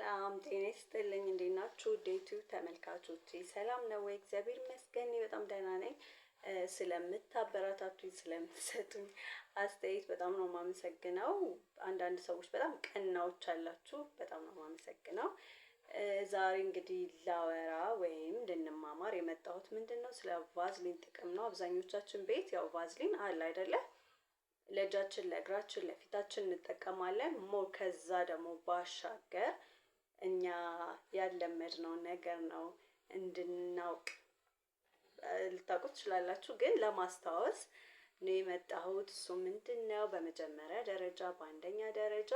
ሰላም ጤና ይስጥልኝ። እንዴት ናችሁ? ዴቱ ተመልካቾቼ ሰላም ነው ወይ? እግዚአብሔር ይመስገን በጣም ደህና ነኝ። ስለምታበረታቱኝ ስለምትሰጡኝ አስተያየት በጣም ነው የማመሰግነው። አንዳንድ ሰዎች በጣም ቀናዎች አላችሁ፣ በጣም ነው የማመሰግነው። ዛሬ እንግዲህ ላወራ ወይም ልንማማር የመጣሁት ምንድነው ስለ ቫዝሊን ጥቅም ነው። አብዛኞቻችን ቤት ያው ቫዝሊን አለ አይደለ? ለእጃችን፣ ለእግራችን፣ ለፊታችን እንጠቀማለን። ሞር ከዛ ደግሞ ባሻገር እኛ ያለመድነው ነገር ነው እንድናውቅ ልታውቁት ትችላላችሁ፣ ግን ለማስታወስ ነው የመጣሁት። እሱ ምንድነው? በመጀመሪያ ደረጃ በአንደኛ ደረጃ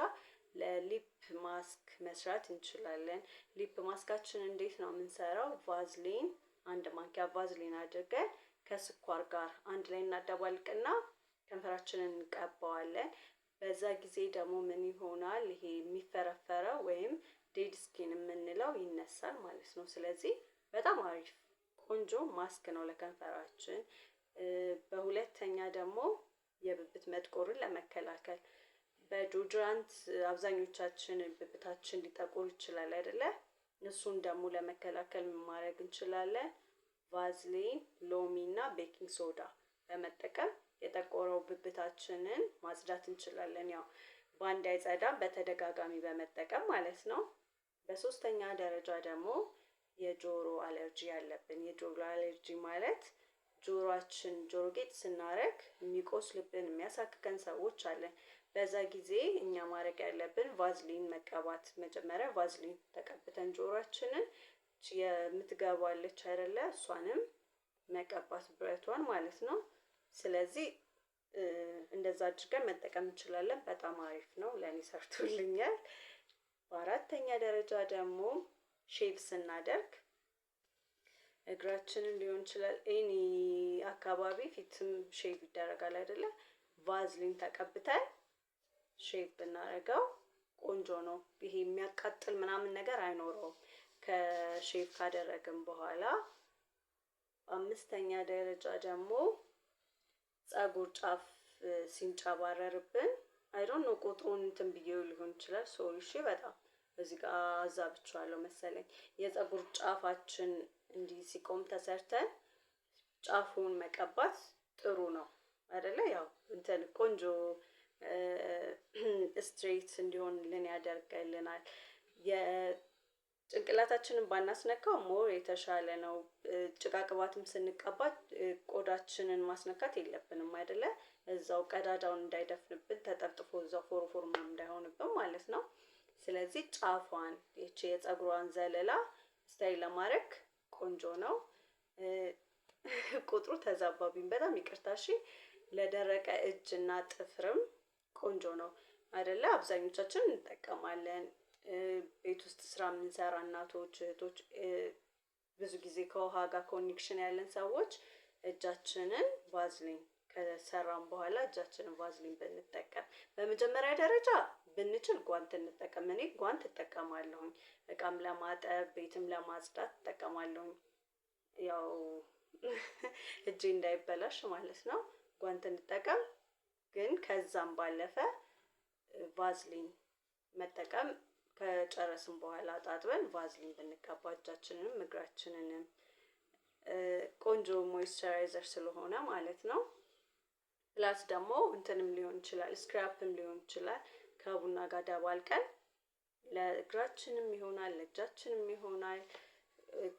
ለሊፕ ማስክ መስራት እንችላለን። ሊፕ ማስካችን እንዴት ነው የምንሰራው? ቫዝሊን አንድ ማንኪያ ቫዝሊን አድርገን ከስኳር ጋር አንድ ላይ እናደባልቅና ከንፈራችንን እንቀባዋለን። በዛ ጊዜ ደግሞ ምን ይሆናል? ይሄ የሚፈረፈረው ወይም ዴድ ስኪን የምንለው ይነሳል ማለት ነው። ስለዚህ በጣም አሪፍ ቆንጆ ማስክ ነው ለከንፈራችን። በሁለተኛ ደግሞ የብብት መጥቆርን ለመከላከል በዶድራንት አብዛኞቻችን ብብታችን ሊጠቁር ይችላል አይደለ? እሱን ደግሞ ለመከላከል ማድረግ እንችላለን። ቫዝሊን፣ ሎሚ እና ቤኪንግ ሶዳ በመጠቀም የጠቆረው ብብታችንን ማጽዳት እንችላለን። ያው በአንድ አይጸዳም፣ በተደጋጋሚ በመጠቀም ማለት ነው። በሶስተኛ ደረጃ ደግሞ የጆሮ አለርጂ ያለብን፣ የጆሮ አለርጂ ማለት ጆሮአችን ጆሮ ጌጥ ስናረግ የሚቆስልብን የሚያሳክከን ሰዎች አለን። በዛ ጊዜ እኛ ማድረግ ያለብን ቫዝሊን መቀባት። መጀመሪያ ቫዝሊን ተቀብተን ጆሮአችንን የምትገባለች አይደለ? እሷንም መቀባት ብረቷን ማለት ነው። ስለዚህ እንደዛ አድርገን መጠቀም እንችላለን። በጣም አሪፍ ነው፣ ለኔ ሰርቶልኛል። በአራተኛ ደረጃ ደግሞ ሼቭ ስናደርግ እግራችንን ሊሆን ይችላል፣ ኤኒ አካባቢ ፊትም ሼቭ ይደረጋል አይደለ? ቫዝሊን ተቀብተን ሼቭ ብናደርገው ቆንጆ ነው። ይሄ የሚያቃጥል ምናምን ነገር አይኖረውም ከሼቭ ካደረግን በኋላ። አምስተኛ ደረጃ ደግሞ ፀጉር ጫፍ ሲንጨባረርብን አይ ዶንት ኖ ቁጥሩን እንትን ብዬው ሊሆን ይችላል፣ ሶሪ እሺ። በጣም እዚህ ጋር አዛብቻለሁ መሰለኝ። የፀጉር ጫፋችን እንዲህ ሲቆም ተሰርተን ጫፉን መቀባት ጥሩ ነው አይደለ? ያው እንትን ቆንጆ ስትሬት እንዲሆንልን ያደርግልናል። ጭንቅላታችንን ባናስነካው ሞር የተሻለ ነው። ጭቃ ቅባትም ስንቀባት ቆዳችንን ማስነካት የለብንም አይደለ? እዛው ቀዳዳውን እንዳይደፍንብን ተጠፍጥፎ እዛው ፎርፎር እንዳይሆንብን ማለት ነው። ስለዚህ ጫፏን እቺ የፀጉሯን ዘለላ ስታይል ለማድረግ ቆንጆ ነው። ቁጥሩ ተዛባብኝ፣ በጣም ይቅርታ እሺ። ለደረቀ እጅና ጥፍርም ቆንጆ ነው አይደለ? አብዛኞቻችን እንጠቀማለን። ቤት ውስጥ ስራ የምንሰራ እናቶች፣ እህቶች፣ ብዙ ጊዜ ከውሃ ጋር ኮኔክሽን ያለን ሰዎች እጃችንን ቫዝሊን ከሰራን በኋላ እጃችንን ቫዝሊን ብንጠቀም፣ በመጀመሪያ ደረጃ ብንችል ጓንት እንጠቀም። እኔ ጓንት እጠቀማለሁኝ፣ እቃም ለማጠብ ቤትም ለማጽዳት እጠቀማለሁኝ። ያው እጄ እንዳይበላሽ ማለት ነው። ጓንት እንጠቀም። ግን ከዛም ባለፈ ቫዝሊን መጠቀም ከጨረስን በኋላ ታጥበን ቫዝሊን ብንቀባ እጃችንንም እግራችንንም ቆንጆ ሞይስቸራይዘር ስለሆነ ማለት ነው። ፕላስ ደግሞ እንትንም ሊሆን ይችላል፣ ስክራፕም ሊሆን ይችላል። ከቡና ጋር ደባልቀን ለእግራችንም ይሆናል ለእጃችንም ይሆናል።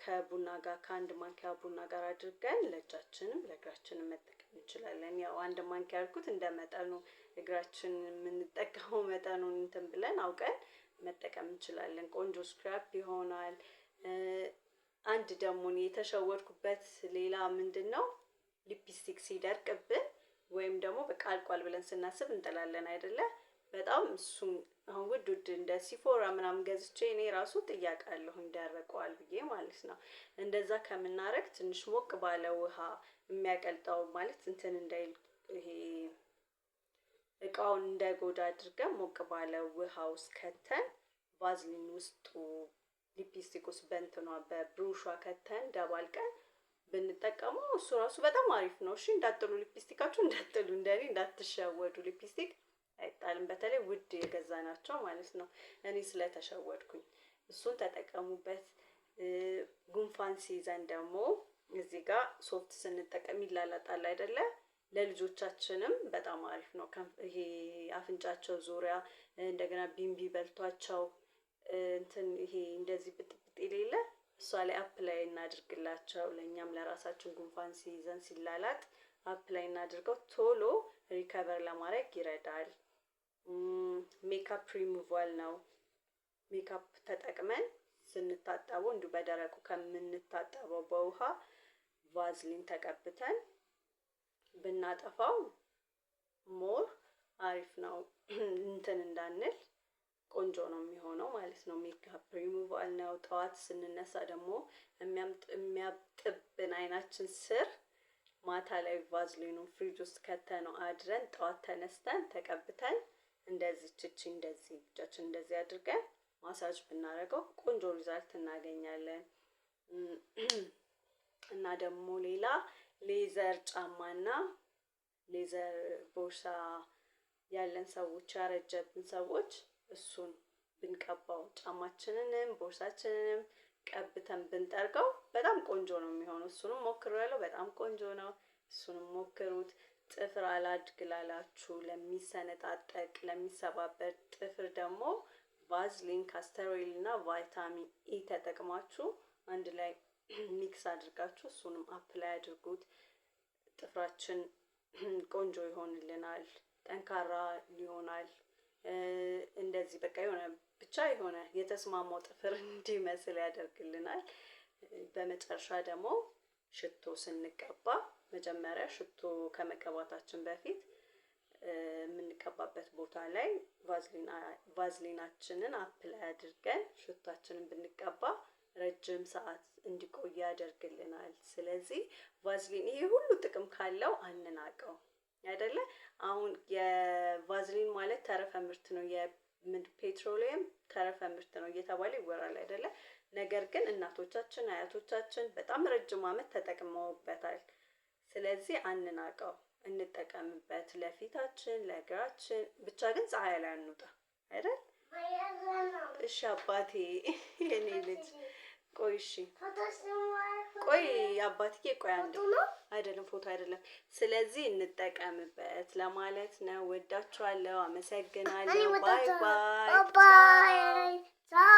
ከቡና ጋር ከአንድ ማንኪያ ቡና ጋር አድርገን ለእጃችንም ለእግራችንም መጠቀም እንችላለን። ያው አንድ ማንኪያ ያልኩት እንደ መጠኑ እግራችን የምንጠቀመው መጠኑን እንትን ብለን አውቀን መጠቀም እንችላለን። ቆንጆ ስክራፕ ይሆናል። አንድ ደግሞ የተሸወድኩበት ሌላ ምንድነው? ሊፕስቲክ ሲደርቅብን ወይም ደግሞ በቃ አልቋል ብለን ስናስብ እንጥላለን አይደለ? በጣም እሱን አሁን ውድ እንደ ሲፎራ ምናምን ገዝቼ እኔ ራሱ ጥያቄአለሁኝ ደርቀዋል ብዬ ማለት ነው። እንደዛ ከምናረግ ትንሽ ሞቅ ባለ ውሃ የሚያቀልጠው ማለት እንትን እንዳይል ይሄ እቃውን እንዳይጎዳ አድርገን ሞቅ ባለ ውሃ ውስጥ ከተን ቫዝሊን ውስጡ ሊፕስቲክ ውስጥ በእንትኗ በብሩሿ ከተን ደባልቀን ብንጠቀመው እሱ ራሱ በጣም አሪፍ ነው። እሺ እንዳትጥሉ፣ ሊፕስቲካችሁ እንዳትጥሉ፣ እንደኔ እንዳትሸወዱ። ሊፕስቲክ አይጣልም፣ በተለይ ውድ የገዛናቸው ማለት ነው። እኔ ስለተሸወድኩኝ እሱን ተጠቀሙበት። ጉንፋን ሲይዘን ደግሞ እዚህ ጋር ሶፍት ስንጠቀም ይላላጣል አይደለ? ለልጆቻችንም በጣም አሪፍ ነው። ይሄ አፍንጫቸው ዙሪያ እንደገና ቢምቢ በልቷቸው እንትን ይሄ እንደዚህ ብጥብጥ የሌለ እሷ ላይ አፕላይ እናድርግላቸው። ለእኛም ለራሳችን ጉንፋን ሲይዘን ሲላላጥ አፕላይ እናድርገው፣ ቶሎ ሪከቨር ለማድረግ ይረዳል። ሜካፕ ሪሙቫል ነው። ሜካፕ ተጠቅመን ስንታጠበው እንዲሁ በደረቁ ከምንታጠበው በውሃ ቫዝሊን ተቀብተን ብናጠፋው ሞር አሪፍ ነው። እንትን እንዳንል ቆንጆ ነው የሚሆነው ማለት ነው። ሜካፕ ሪሙቫል ነው። ጠዋት ስንነሳ ደግሞ የሚያብጥብን አይናችን ስር ማታ ላይ ቫዝሊኑን ፍሪጅ ውስጥ ከተነው አድረን ጠዋት ተነስተን ተቀብተን እንደዚህ እጃችን እንደዚህ አድርገን ማሳጅ ብናደርገው ቆንጆ ሪዛልት እናገኛለን። እና ደግሞ ሌላ ሌዘር ጫማና ሌዘር ቦርሳ ያለን ሰዎች ያረጀብን ሰዎች እሱን ብንቀባው ጫማችንንም ቦርሳችንንም ቀብተን ብንጠርገው በጣም ቆንጆ ነው የሚሆነው። እሱንም ሞክሬያለሁ፣ በጣም ቆንጆ ነው። እሱንም ሞክሩት። ጥፍር አላድግ ላላችሁ፣ ለሚሰነጣጠቅ ለሚሰባበር ጥፍር ደግሞ ቫዝሊን፣ ካስተር ኦይል እና ቫይታሚን ኢ ተጠቅማችሁ አንድ ላይ ሚክስ አድርጋችሁ እሱንም አፕላይ አድርጉት። ጥፍራችን ቆንጆ ይሆንልናል፣ ጠንካራ ይሆናል። እንደዚህ በቃ የሆነ የተስማማው ጥፍር እንዲመስል ያደርግልናል። በመጨረሻ ደግሞ ሽቶ ስንቀባ መጀመሪያ ሽቶ ከመቀባታችን በፊት የምንቀባበት ቦታ ላይ ቫዝሊናችንን አፕላይ አድርገን ሽታችንን ብንቀባ ረጅም ሰዓት እንዲቆይ ያደርግልናል። ስለዚህ ቫዝሊን ይሄ ሁሉ ጥቅም ካለው አንናቀው አይደለ? አሁን የቫዝሊን ማለት ተረፈ ምርት ነው፣ ፔትሮሊየም ተረፈ ምርት ነው እየተባለ ይወራል አይደለ? ነገር ግን እናቶቻችን አያቶቻችን በጣም ረጅም ዓመት ተጠቅመውበታል። ስለዚህ አንናቀው፣ እንጠቀምበት፣ ለፊታችን ለእግራችን። ብቻ ግን ፀሐይ ላይ አንውጣ አይደል? እሺ አባቴ የኔ ልጅ ቆይ፣ እሺ ቆይ አባትዬ፣ ቆይ አንዴ። አይደለም ፎቶ አይደለም። ስለዚህ እንጠቀምበት ለማለት ነው። ወዳችኋለሁ፣ አመሰግናለሁ። ባይ ባይ።